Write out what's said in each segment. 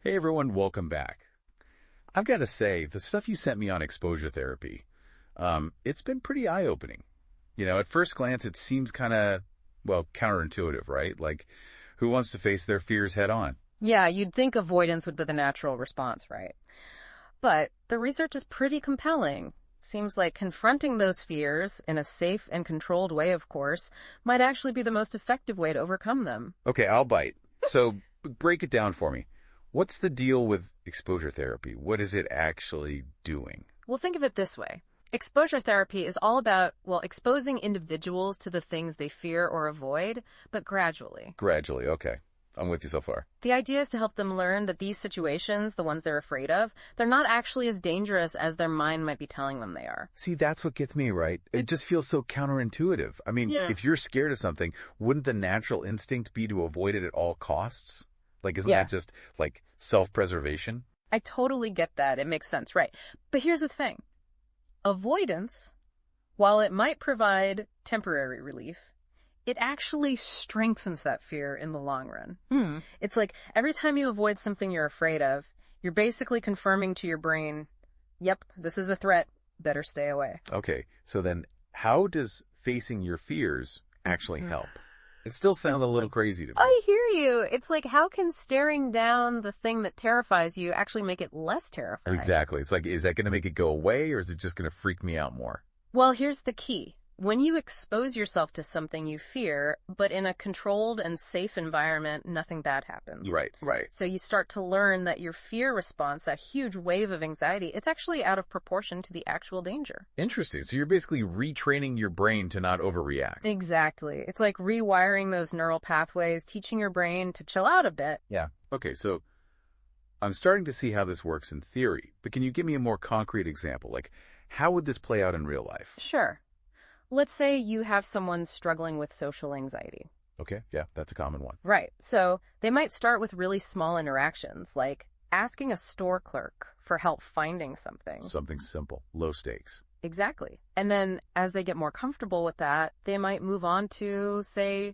Hey everyone, welcome back. I've got to say, the stuff you sent me on exposure therapy, it's been pretty eye-opening. At first glance, it seems kind of, well, counterintuitive, right? Like, who wants to face their fears head on? Yeah, you'd think avoidance would be the natural response, right? But the research is pretty compelling. Seems like confronting those fears, in a safe and controlled way, of course, might actually be the most effective way to overcome them. Okay, I'll bite. So, break it down for me. What's the deal with exposure therapy? What is it actually doing? Well, think of it this way. Exposure therapy is all about, exposing individuals to the things they fear or avoid, but gradually. Gradually, okay. I'm with you so far. The idea is to help them learn that these situations, the ones they're afraid of, they're not actually as dangerous as their mind might be telling them they are. See, that's what gets me, right? It just feels so counterintuitive. I mean, if you're scared of something, wouldn't the natural instinct be to avoid it at all costs? Like, isn't that just, like, self-preservation? I totally get that. It makes sense, right? But here's the thing. Avoidance, while it might provide temporary relief, it actually strengthens that fear in the long run. It's like every time you avoid something you're afraid of, you're basically confirming to your brain, yep, this is a threat, better stay away. Okay, so then how does facing your fears actually help? It still sounds a little crazy to me. I hear you. It's like, how can staring down the thing that terrifies you actually make it less terrifying? Exactly. It's like, is that going to make it go away, or is it just going to freak me out more? Well, here's the key. When you expose yourself to something you fear, but in a controlled and safe environment, nothing bad happens. Right. So you start to learn that your fear response, that huge wave of anxiety, it's actually out of proportion to the actual danger. Interesting. So you're basically retraining your brain to not overreact. Exactly. It's like rewiring those neural pathways, teaching your brain to chill out a bit. Yeah. Okay, so I'm starting to see how this works in theory, but can you give me a more concrete example? Like, how would this play out in real life? Sure. Let's say you have someone struggling with social anxiety. Okay, yeah, that's a common one. Right. So they might start with really small interactions, like asking a store clerk for help finding something. Something simple, low stakes. Exactly. And then as they get more comfortable with that, they might move on to, say,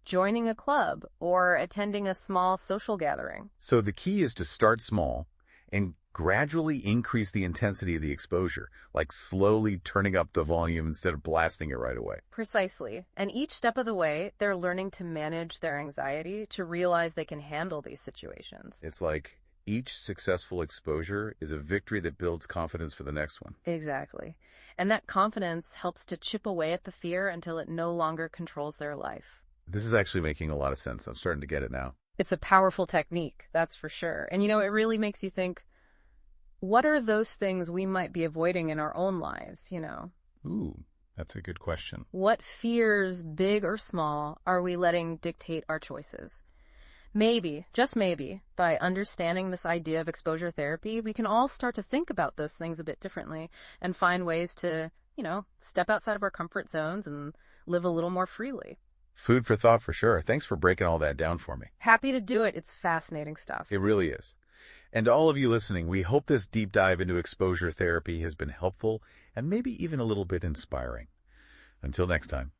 joining a club or attending a small social gathering. So the key is to start small and gradually increase the intensity of the exposure, like slowly turning up the volume instead of blasting it right away. Precisely. And each step of the way, they're learning to manage their anxiety, to realize they can handle these situations. It's like each successful exposure is a victory that builds confidence for the next one. Exactly. And that confidence helps to chip away at the fear until it no longer controls their life. This is actually making a lot of sense. I'm starting to get it now. It's a powerful technique, that's for sure. And it really makes you think, what are those things we might be avoiding in our own lives, Ooh, that's a good question. What fears, big or small, are we letting dictate our choices? Maybe, just maybe, by understanding this idea of exposure therapy, we can all start to think about those things a bit differently and find ways to, step outside of our comfort zones and live a little more freely. Food for thought for sure. Thanks for breaking all that down for me. Happy to do it. It's fascinating stuff. It really is. And to all of you listening, we hope this deep dive into exposure therapy has been helpful and maybe even a little bit inspiring. Until next time.